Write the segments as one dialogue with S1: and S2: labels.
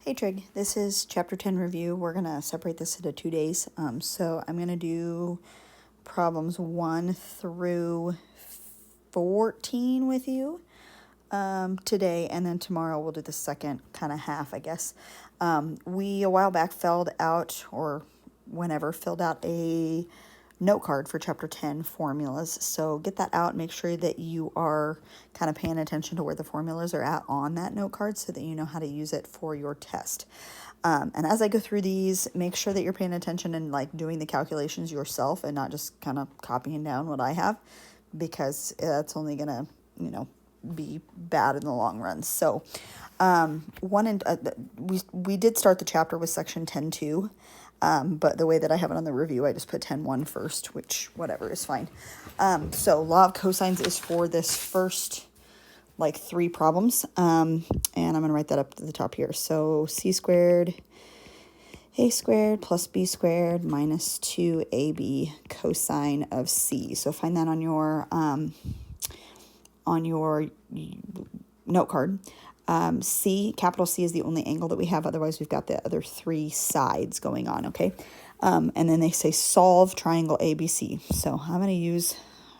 S1: Hey Trig, this is chapter 10 review. We're going to separate this into 2 days. So I'm going to do problems 1 through 14 with you today, and then tomorrow we'll do the second kind of half, I guess. We a while back filled out a note card for chapter 10 formulas. So get that out, make sure that you are kind of paying attention to where the formulas are at on that note card so that you know how to use it for your test. And as I go through these, make sure that you're paying attention and like doing the calculations yourself and not just kind of copying down what I have, because that's only gonna, be bad in the long run. So we did start the chapter with section 10.2. But the way that I have it on the review, I just put 10.1 first, which whatever is fine. So law of cosines is for this first like 3 problems. And I'm going to write that up at the top here. So c squared a squared plus b squared minus 2ab cosine of c. So find that on your note card. Capital C is the only angle that we have. Otherwise, we've got the other 3 sides going on, okay? And then they say solve triangle ABC. So I'm going to use,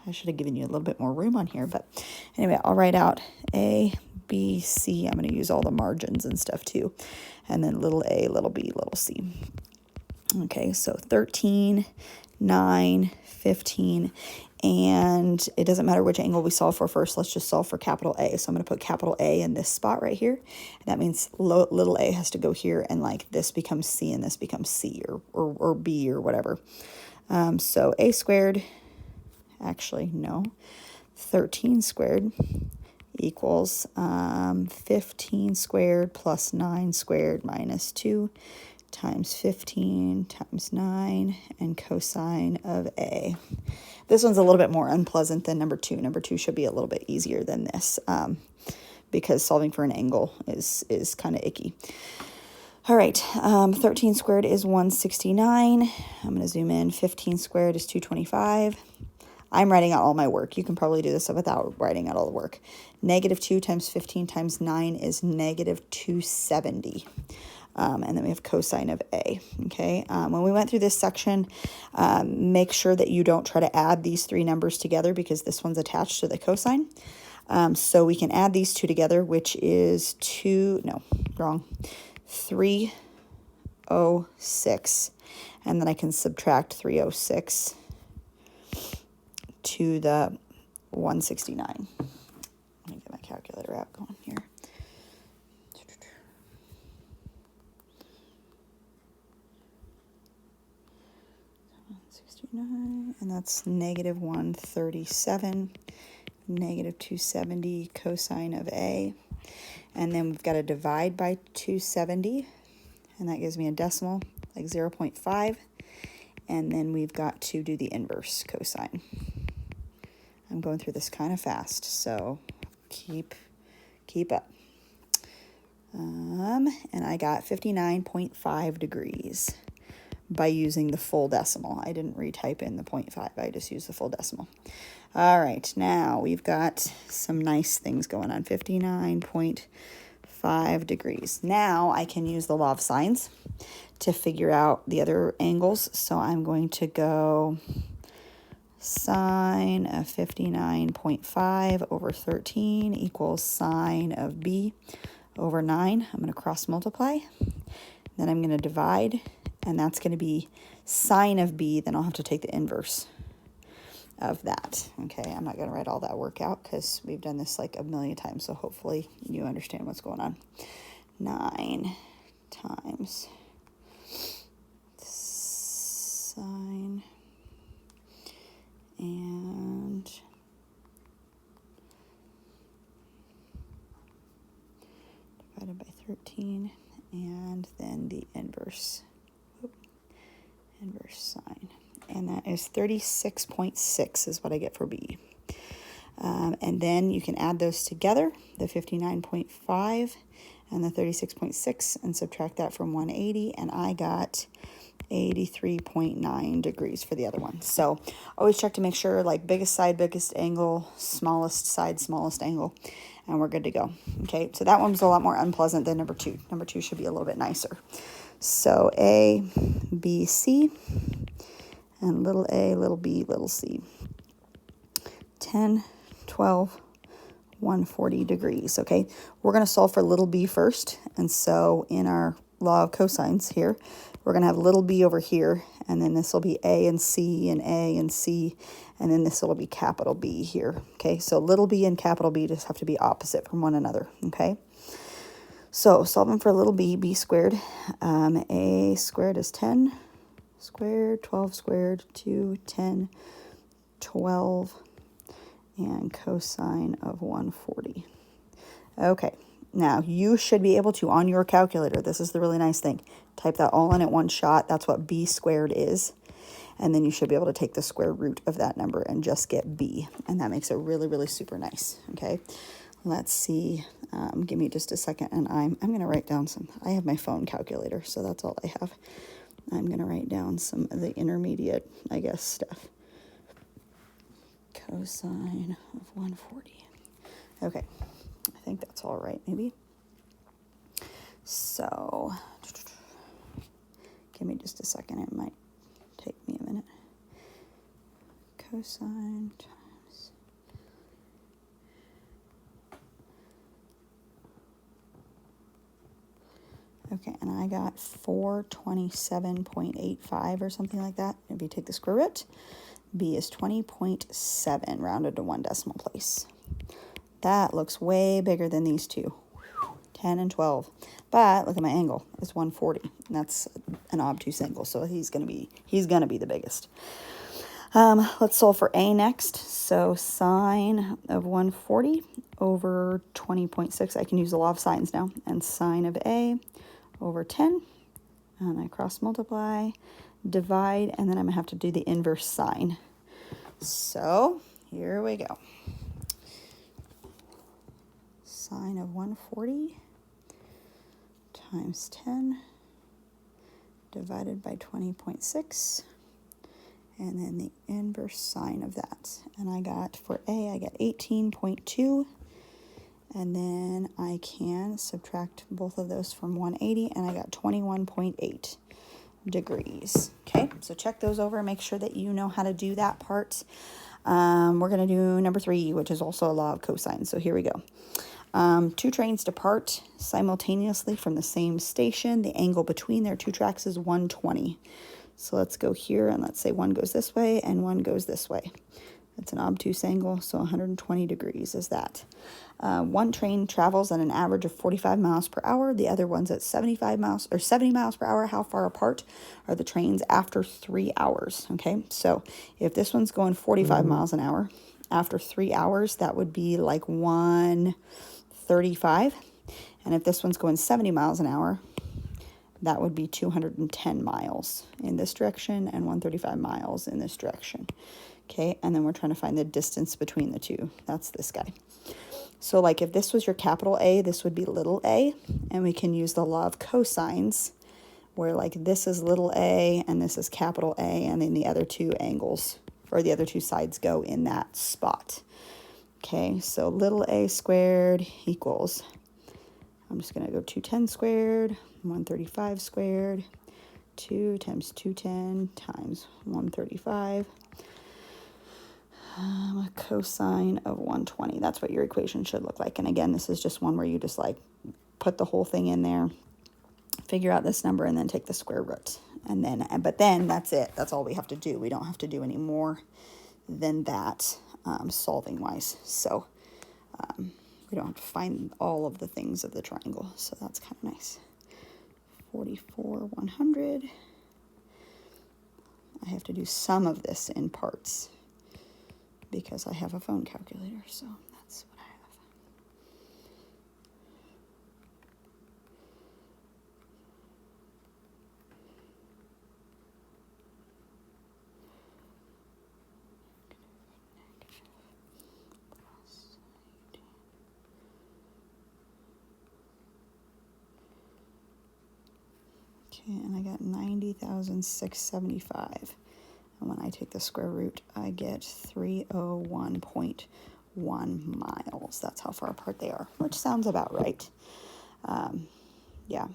S1: I should have given you a little bit more room on here. But anyway, I'll write out A, B, C. I'm going to use all the margins and stuff too. And then little a, little b, little c. Okay, so 13, 9, 15. And it doesn't matter which angle we solve for first. Let's just solve for capital A. So I'm going to put capital A in this spot right here. And that means little a has to go here, and like this becomes C and this becomes C or B or whatever. So a squared, actually, no, 13 squared equals 15 squared plus 9 squared minus 2 times 15 times 9 and cosine of A. This one's a little bit more unpleasant than number 2. Number 2 should be a little bit easier than this because solving for an angle is kind of icky. All right, 13 squared is 169. I'm going to zoom in. 15 squared is 225. I'm writing out all my work. You can probably do this without writing out all the work. Negative 2 times 15 times 9 is negative 270. And then we have cosine of A, okay? When we went through this section, make sure that you don't try to add these 3 numbers together because this one's attached to the cosine. So we can add these 2 together, which is 306. And then I can subtract 306 to the 169. Let me get my calculator out going here. 169, and that's negative 137, negative 270 cosine of A. And then we've got to divide by 270, and that gives me a decimal, like 0.5. And then we've got to do the inverse cosine. I'm going through this kind of fast, so keep up. And I got 59.5 degrees by using the full decimal. I didn't retype in the 0.5. I just used the full decimal. All right, now we've got some nice things going on. 59.5 degrees. Now I can use the law of sines to figure out the other angles. So I'm going to go sine of 59.5 over 13 equals sine of B over 9. I'm going to cross multiply. Then I'm going to divide, and that's going to be sine of B. Then I'll have to take the inverse of that. Okay, I'm not going to write all that work out because we've done this like a million times, so hopefully you understand what's going on. 9 times sine and divided by 13, and then the inverse sine. And that is 36.6 is what I get for B. And then you can add those together, the 59.5 and the 36.6 and subtract that from 180, and I got 83.9 degrees for the other one. So always check to make sure, like biggest side, biggest angle, smallest side, smallest angle, and we're good to go. Okay, so that one was a lot more unpleasant than number 2. Number 2 should be a little bit nicer. So A, B, C, and little a, little b, little c. 10, 12, 140 degrees, okay? We're going to solve for little b first, and so in our law of cosines here, we're going to have little b over here, and then this will be a and c and a and c, and then this will be capital B here, okay? So little b and capital B just have to be opposite from one another, okay? So solving for little b squared, a squared is 10 squared, 12 squared, 2, 10, 12, and cosine of 140. Okay, now you should be able to, on your calculator, this is the really nice thing, type that all in at one shot. That's what b squared is. And then you should be able to take the square root of that number and just get b. And that makes it really, really super nice, okay? Let's see. Give me just a second, and I'm going to write down some. I have my phone calculator, so that's all I have. I'm going to write down some of the intermediate, I guess, stuff. Cosine of 140. Okay, I think that's all right, maybe. So, give me just a second. It might take me a minute. Cosine times. Okay, and I got 427.85 or something like that. If you take the square root, b is 20.7 rounded to 1 decimal place. That looks way bigger than these two, 10 and 12. But look at my angle, it's 140, and that's an obtuse angle, so he's gonna be the biggest. Let's solve for a next. So sine of 140 over 20.6. I can use the law of sines now, and sine of a over 10, and I cross multiply, divide, and then I'm gonna have to do the inverse sine. So here we go. Sine of 140 times 10 divided by 20.6, and then the inverse sine of that. And I got, for A, I got 18.2, and then I can subtract both of those from 180, and I got 21.8 degrees. Okay, so check those over and make sure that you know how to do that part. We're going to do number 3, which is also a law of cosine. So here we go. 2 trains depart simultaneously from the same station. The angle between their 2 tracks is 120. So let's go here, and let's say one goes this way and one goes this way. That's an obtuse angle, so 120 degrees is that. One train travels at an average of 45 miles per hour. The other one's at 75 miles or 70 miles per hour. How far apart are the trains after 3 hours? Okay, so if this one's going 45 miles an hour, after 3 hours, that would be like 135. And if this one's going 70 miles an hour, that would be 210 miles in this direction and 135 miles in this direction. Okay, and then we're trying to find the distance between the two. That's this guy. So like if this was your capital A, this would be little a, and we can use the law of cosines, where like this is little a and this is capital A, and then the other two angles, or the other two sides go in that spot. Okay, so little a squared equals, I'm just going to go 210 squared, 135 squared, 2 times 210 times 135. A cosine of 120. That's what your equation should look like. And again, this is just one where you just like put the whole thing in there, figure out this number, and then take the square root. And then, but then that's it. That's all we have to do. We don't have to do any more than that solving wise. So we don't have to find all of the things of the triangle. So that's kind of nice. 44, 100. I have to do some of this in parts because I have a phone calculator, so that's what I have. Okay, and I got 90,675. And when I take the square root, I get 301.1 miles. That's how far apart they are, which sounds about right. Yeah.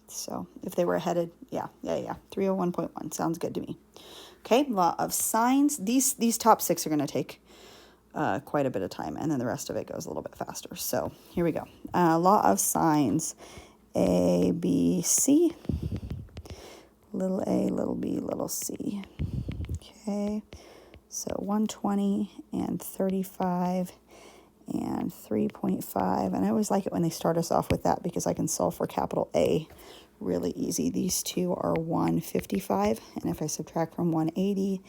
S1: So if they were headed, yeah. 301.1 sounds good to me. Okay, law of sines. These top 6 are going to take quite a bit of time, and then the rest of it goes a little bit faster. So here we go. Law of sines. A, B, C. Little a, little b, little c. Okay, so 120 and 35 and 3.5. And I always like it when they start us off with that because I can solve for capital A really easy. These two are 155, and if I subtract from 180,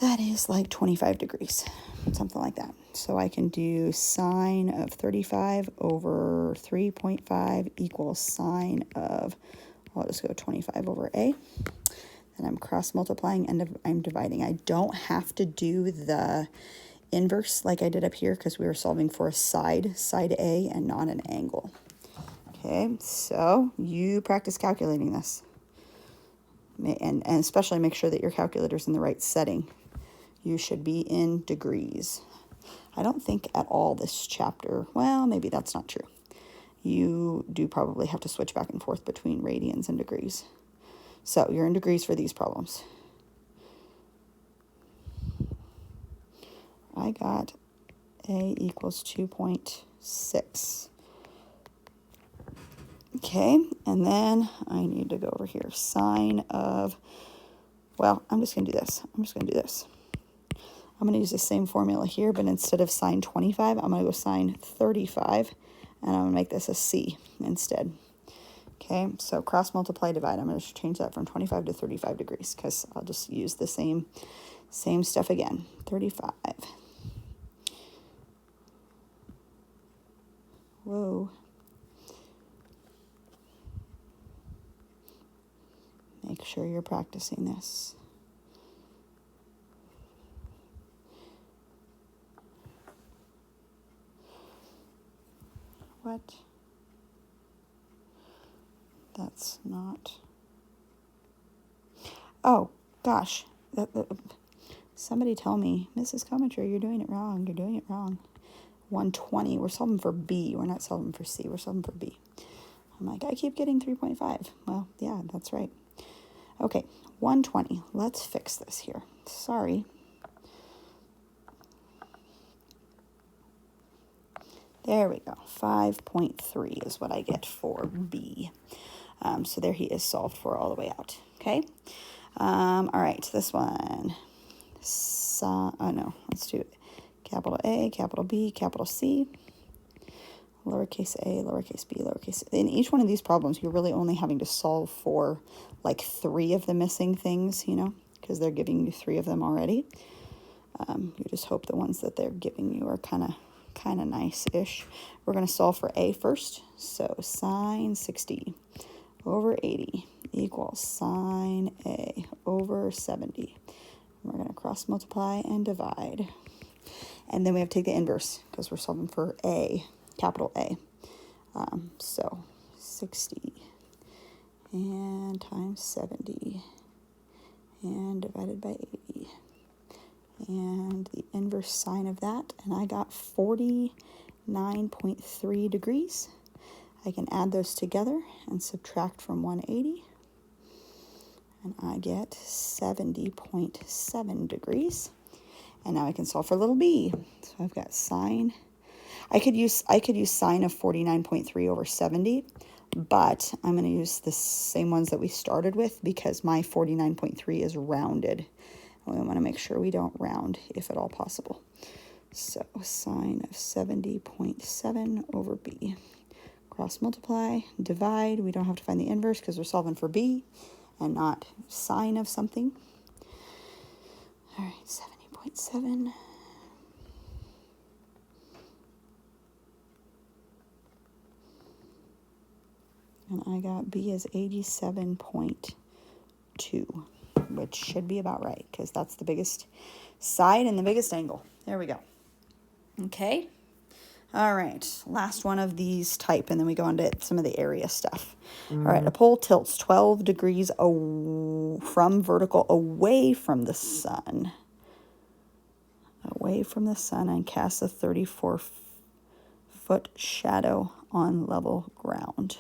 S1: that is like 25 degrees, something like that. So I can do sine of 35 over 3.5 equals sine of, I'll just go 25 over A. And I'm cross multiplying and I'm dividing. I don't have to do the inverse like I did up here because we were solving for a side A, and not an angle. Okay, so you practice calculating this. And especially make sure that your calculator's in the right setting. You should be in degrees. I don't think at all this chapter, well, maybe that's not true. You do probably have to switch back and forth between radians and degrees. So you're in degrees for these problems. I got A equals 2.6. Okay, and then I need to go over here. Sine of, well, I'm just going to do this. I'm going to use the same formula here, but instead of sine 25, I'm going to go sine 35, and I'm going to make this a C instead. Okay, so cross multiply, divide. I'm going to change that from 25 to 35 degrees because I'll just use the same stuff again. 35. Whoa. Make sure you're practicing this. What? That's not. Oh, gosh. Somebody tell me, Mrs. Commenter, you're doing it wrong. 120. We're solving for B. We're not solving for C. We're solving for B. I'm like, I keep getting 3.5. Well, yeah, that's right. Okay, 120. Let's fix this here. Sorry. There we go. 5.3 is what I get for B. So there he is solved for all the way out. Okay. All right, this one. Let's do it. Capital A, capital B, capital C. Lowercase a, lowercase b, lowercase. In each one of these problems, you're really only having to solve for like 3 of the missing things, because they're giving you 3 of them already. You just hope the ones that they're giving you are kind of nice-ish. We're going to solve for A first. So sine 60 over 80 equals sine A over 70. We're going to cross multiply and divide. And then we have to take the inverse because we're solving for A, capital A. So 60 and times 70 and divided by 80. And the inverse sine of that, and I got 49.3 degrees. I can add those together and subtract from 180, and I get 70.7 degrees. And now I can solve for little b. So I've got sine. I could use sine of 49.3 over 70, but I'm going to use the same ones that we started with because my 49.3 is rounded. We want to make sure we don't round if at all possible. So sine of 70.7 over b. Cross multiply, divide. We don't have to find the inverse because we're solving for b and not sine of something. All right, 70.7. And I got b as 87.2. which should be about right because that's the biggest side and the biggest angle. There we go. Okay. All right, last one of these type, and then we go into some of the area stuff. All right, a pole tilts 12 degrees from vertical away from the sun. Away from the sun and casts a 34-foot shadow on level ground.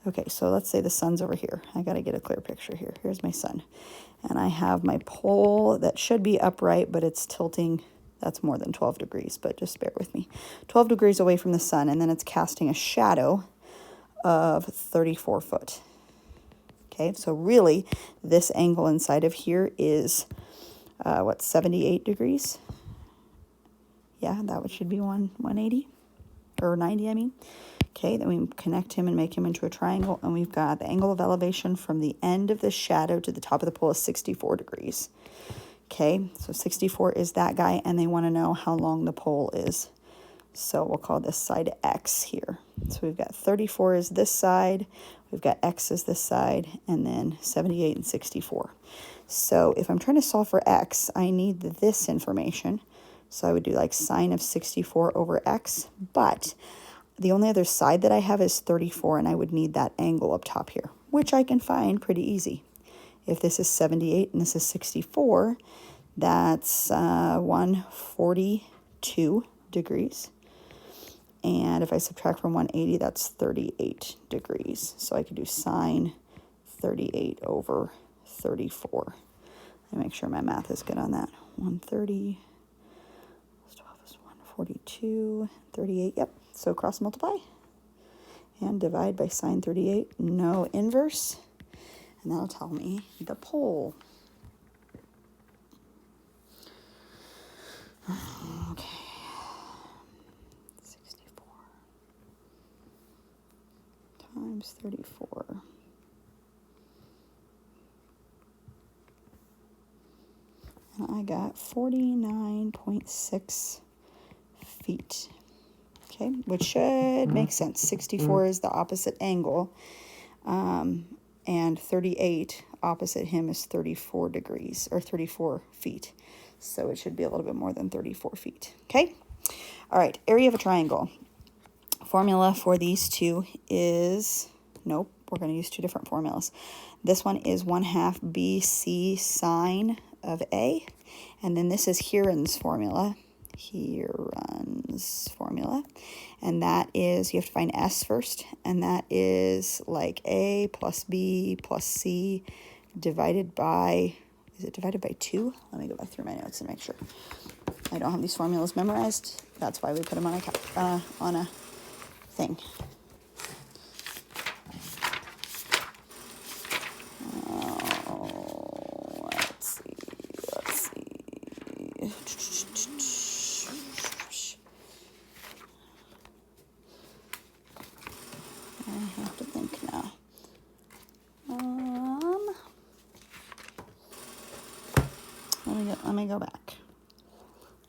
S1: Okay, so let's say the sun's over here. I got to get a clear picture here. Here's my sun. And I have my pole that should be upright, but it's tilting. That's more than 12 degrees, but just bear with me. 12 degrees away from the sun, and then it's casting a shadow of 34 foot. Okay, so really, this angle inside of here is, 78 degrees? Yeah, that should be 180, or 90, I mean. Okay, then we connect him and make him into a triangle, and we've got the angle of elevation from the end of the shadow to the top of the pole is 64 degrees. Okay, so 64 is that guy, and they want to know how long the pole is. So we'll call this side X here. So we've got 34 is this side, we've got X is this side, and then 78 and 64. So if I'm trying to solve for X, I need this information. So I would do like sine of 64 over X, but the only other side that I have is 34, and I would need that angle up top here, which I can find pretty easy. If this is 78 and this is 64, that's 142 degrees. And if I subtract from 180, that's 38 degrees. So I could do sine 38 over 34. Let me make sure my math is good on that. 130 plus 12 is 142, 38, yep. So cross multiply and divide by sine 38, no inverse. And that'll tell me the pole. Okay. 64 times 34. And I got 49.6 feet. Okay, which should make sense. 64 is the opposite angle. And 38 opposite him is 34 degrees, or 34 feet. So it should be a little bit more than 34 feet. Okay? All right, area of a triangle. Formula for these two is, nope, we're going to use two different formulas. This one is 1/2 BC sine of A. And then this is Heron's formula. Heron's formula. And that is, you have to find S first. And that is like A plus B plus C divided by, is it divided by 2? Let me go back through my notes and make sure. I don't have these formulas memorized. That's why we put them on a thing. Oh, let's see. I have to think now. Let me go back.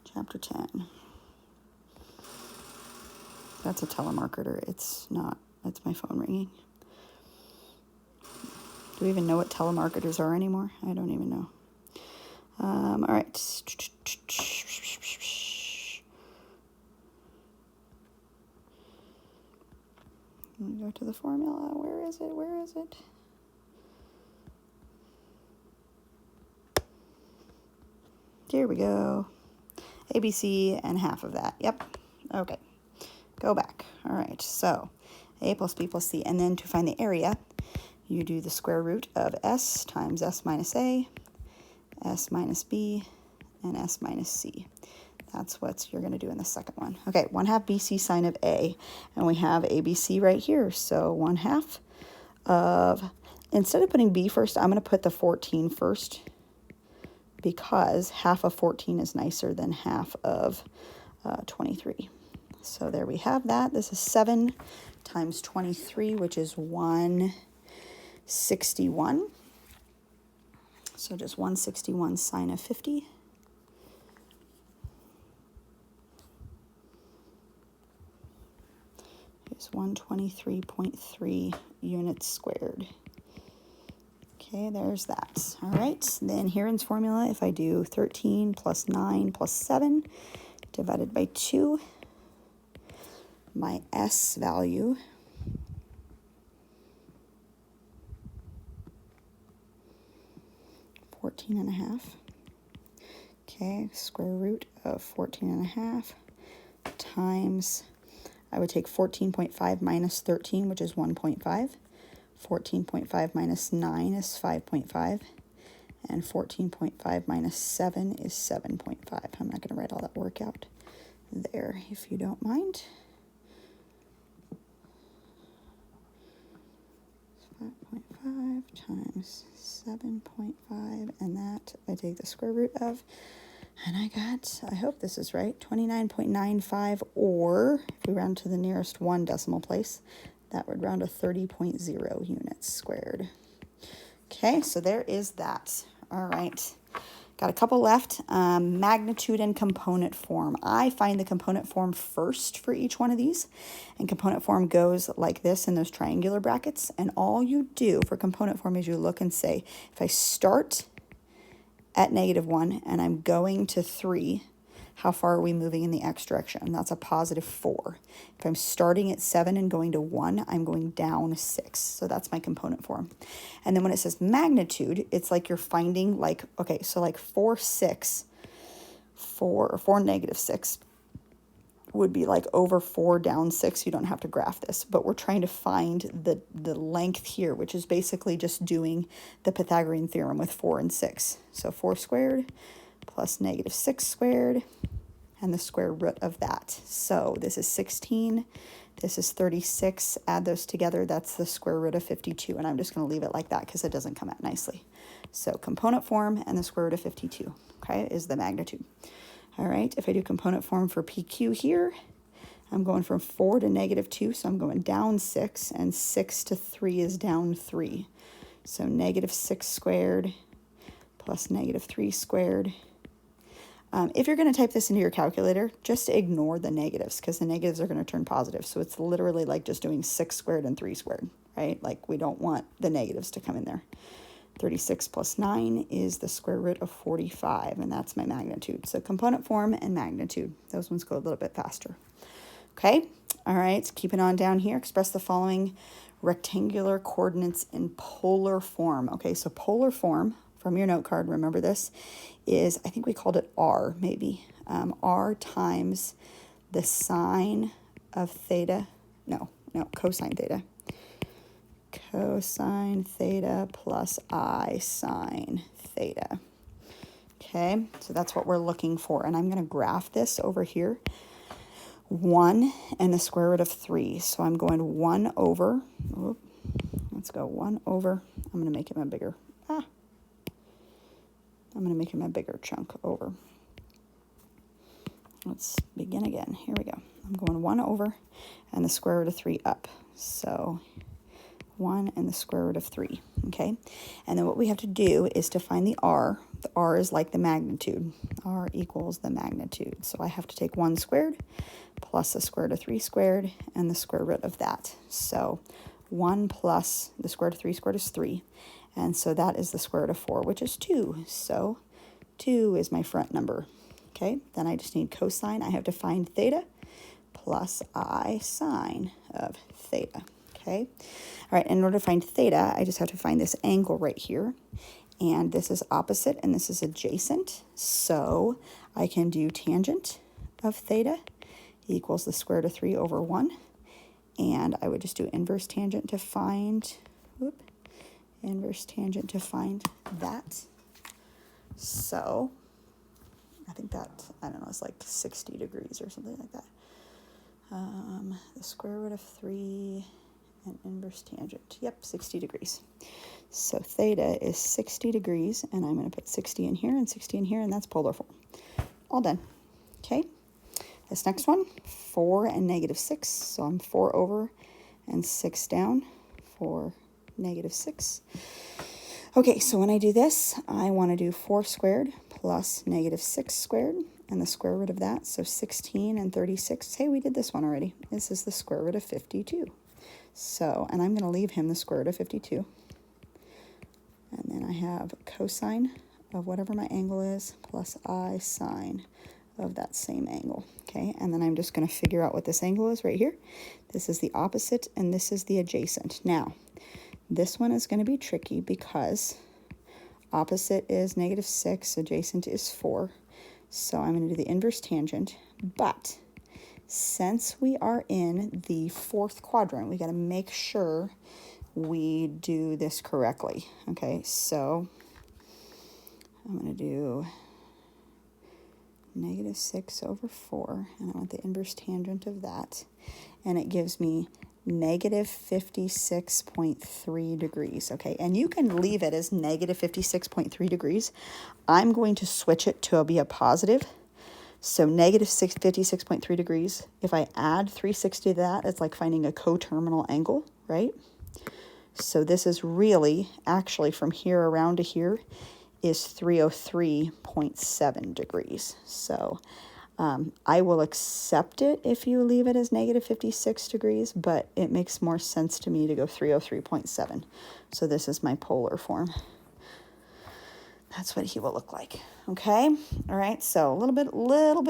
S1: Chapter 10. That's a telemarketer. It's not. That's my phone ringing. Do we even know what telemarketers are anymore? I don't even know. All right. Let me go to the formula. Where is it? Here we go. ABC and half of that. Yep. Okay. Go back. All right. So A plus B plus C. And then to find the area, you do the square root of S times S minus A, S minus B, and S minus C. That's what you're going to do in the second one. Okay, 1/2 BC sine of A. And we have ABC right here. So 1/2 of, instead of putting B first, I'm going to put the 14 first, because half of 14 is nicer than half of 23. So there we have that. This is 7 times 23, which is 161. So just 161 sine of 50. Is 123.3 units squared. Okay, there's that. All right, then Heron's formula, if I do 13 plus 9 plus 7 divided by 2, my S value, $14.5. Okay, square root of 14.5 times, I would take 14.5 minus 13, which is 1.5. 14.5 minus 9 is 5.5. And 14.5 minus 7 is 7.5. I'm not going to write all that work out there, if you don't mind. 5.5 times 7.5, and that I take the square root of, and I got, I hope this is right, 29.95, or if we round to the nearest one decimal place, that would round to 30.0 units squared. Okay, so there is that. All right, got a couple left. Magnitude and component form. I find the component form first for each one of these, and component form goes like this in those triangular brackets. And all you do for component form is you look and say, if I start at -1 and I'm going to 3, how far are we moving in the x direction? That's a +4. If I'm starting at 7 and going to 1, I'm going down 6. So that's my component form. And then when it says magnitude, it's like you're finding, like, okay, so like 4, 6, 4, or 4 -6 would be like over 4 down 6. You don't have to graph this, but we're trying to find the length here, which is basically just doing the Pythagorean theorem with 4 and 6. So 4 squared plus -6 squared, and the square root of that. So this is 16, this is 36, add those together, that's the square root of 52, and I'm just going to leave it like that because it doesn't come out nicely. So component form and the square root of 52, okay, is the magnitude. All right, if I do component form for PQ here, I'm going from 4 to -2, so I'm going down 6, and 6 to 3 is down 3. So -6 squared plus -3 squared. If you're going to type this into your calculator, just ignore the negatives because the negatives are going to turn positive. So it's literally like just doing 6 squared and 3 squared, right? Like we don't want the negatives to come in there. 36 plus 9 is the square root of 45, and that's my magnitude. So component form and magnitude, those ones go a little bit faster. Okay, all right, so keeping on down here, express the following rectangular coordinates in polar form. Okay, so polar form, from your note card, remember this, is, I think we called it R, maybe. R times the sine of theta, no, cosine theta. Cosine theta plus I sine theta. Okay, so that's what we're looking for. And I'm going to graph this over here. 1 and the square root of 3. So I'm going 1 over, let's go 1 over, I'm going to make him a bigger, I'm going to make him a bigger chunk over. Let's begin again. Here we go. I'm going 1 over and the square root of 3 up. So 1 and the square root of 3, okay? And then what we have to do is to find the R. The R is like the magnitude. R equals the magnitude. So I have to take 1 squared plus the square root of 3 squared and the square root of that. So 1 plus the square root of 3 squared is 3. And so that is the square root of 4, which is 2. So 2 is my front number, okay? Then I just need cosine. I have to find theta plus I sine of theta. Okay. All right. In order to find theta, I just have to find this angle right here. And this is opposite and this is adjacent. So I can do tangent of theta equals the square root of 3 over 1. And I would just do inverse tangent to find, that. So I think that, I don't know, it's like 60 degrees or something like that. The square root of 3 and inverse tangent. Yep, 60 degrees. So theta is 60 degrees, and I'm going to put 60 in here and 60 in here, and that's polar form. All done. Okay. This next one, 4 and -6. So I'm 4 over and 6 down for -6. Okay, so when I do this, I want to do 4 squared plus -6 squared, and the square root of that, so 16 and 36. Hey, we did this one already. This is the square root of 52. So, and I'm going to leave him the square root of 52. And then I have cosine of whatever my angle is plus I sine of that same angle. Okay, and then I'm just going to figure out what this angle is right here. This is the opposite, and this is the adjacent. Now, this one is going to be tricky because opposite is -6, adjacent is 4. So I'm going to do the inverse tangent, but since we are in the 4th quadrant, we got to make sure we do this correctly. Okay, so I'm going to do -6/4, and I want the inverse tangent of that, and it gives me -56.3 degrees. Okay, and you can leave it as -56.3 degrees. I'm going to switch it to be a positive. So -56.3 degrees. If I add 360 to that, it's like finding a coterminal angle, right? So this is really, actually from here around to here, is 303.7 degrees. So I will accept it if you leave it as -56 degrees, but it makes more sense to me to go 303.7. So this is my polar form. That's what he will look like. Okay. All right. So a little bit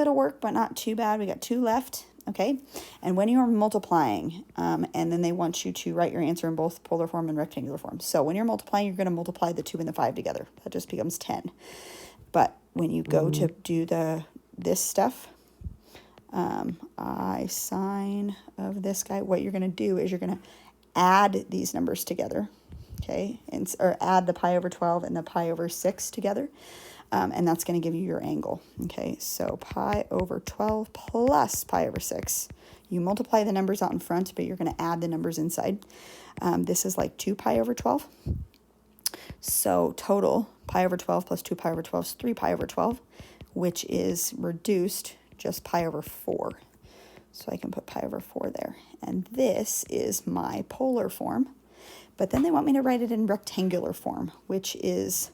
S1: of work, but not too bad. We got 2 left. Okay. And when you are multiplying, and then they want you to write your answer in both polar form and rectangular form. So when you're multiplying, you're going to multiply the 2 and the 5 together. That just becomes 10. But when you go to do this stuff, I sine of this guy, what you're going to do is you're going to add these numbers together. Okay, or add the pi/12 and the pi/6 together, and that's going to give you your angle. Okay, so pi/12 plus pi/6. You multiply the numbers out in front, but you're going to add the numbers inside. This is like 2 pi/12. So total pi/12 plus 2 pi/12 is 3 pi/12, which is reduced just pi/4. So I can put pi/4 there. And this is my polar form. But then they want me to write it in rectangular form, which is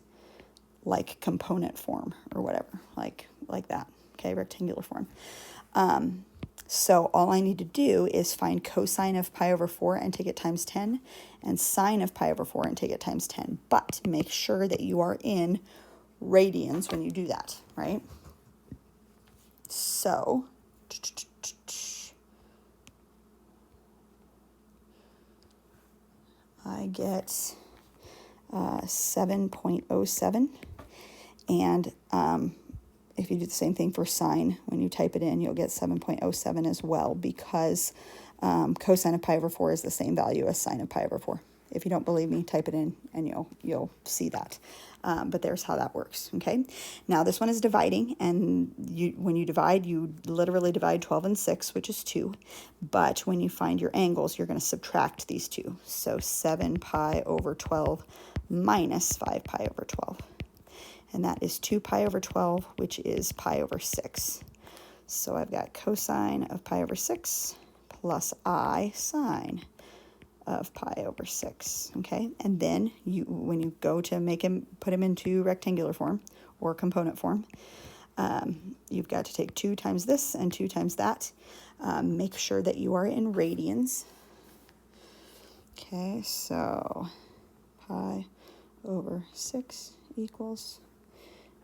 S1: like component form or whatever, like that. Okay, rectangular form. So all I need to do is find cosine of pi/4 and take it times 10, and sine of pi/4 and take it times 10. But make sure that you are in radians when you do that, right? So I get 7.07, and if you do the same thing for sine, when you type it in, you'll get 7.07 as well, because cosine of pi/4 is the same value as sine of pi/4. If you don't believe me, type it in and you'll see that. But there's how that works. Okay. Now this one is dividing, and when you divide, you literally divide 12 and 6, which is 2. But when you find your angles, you're going to subtract these 2. So 7 pi/12 minus 5 pi/12. And that is 2 pi/12, which is pi/6. So I've got cosine of pi/6 plus I sine of pi/6. Okay, and then when you go to put him into rectangular form or component form, you've got to take 2 times this and 2 times that. Make sure that you are in radians. Okay, so pi/6 equals,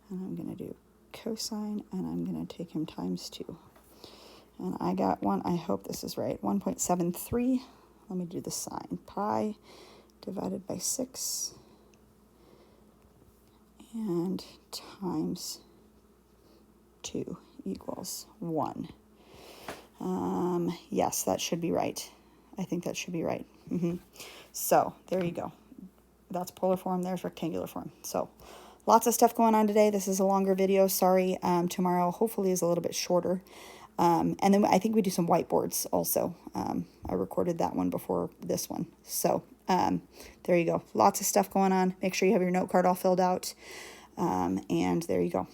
S1: and I'm going to do cosine, and I'm going to take him times 2. And I got one, I hope this is right, 1.73. Let me do the sine. Pi divided by 6 and times 2 equals 1. Yes, that should be right. I think that should be right. So there you go. That's polar form. There's rectangular form. So lots of stuff going on today. This is a longer video. Sorry. Tomorrow hopefully is a little bit shorter. And then I think we do some whiteboards also. I recorded that one before this one. So there you go. Lots of stuff going on. Make sure you have your note card all filled out. And there you go.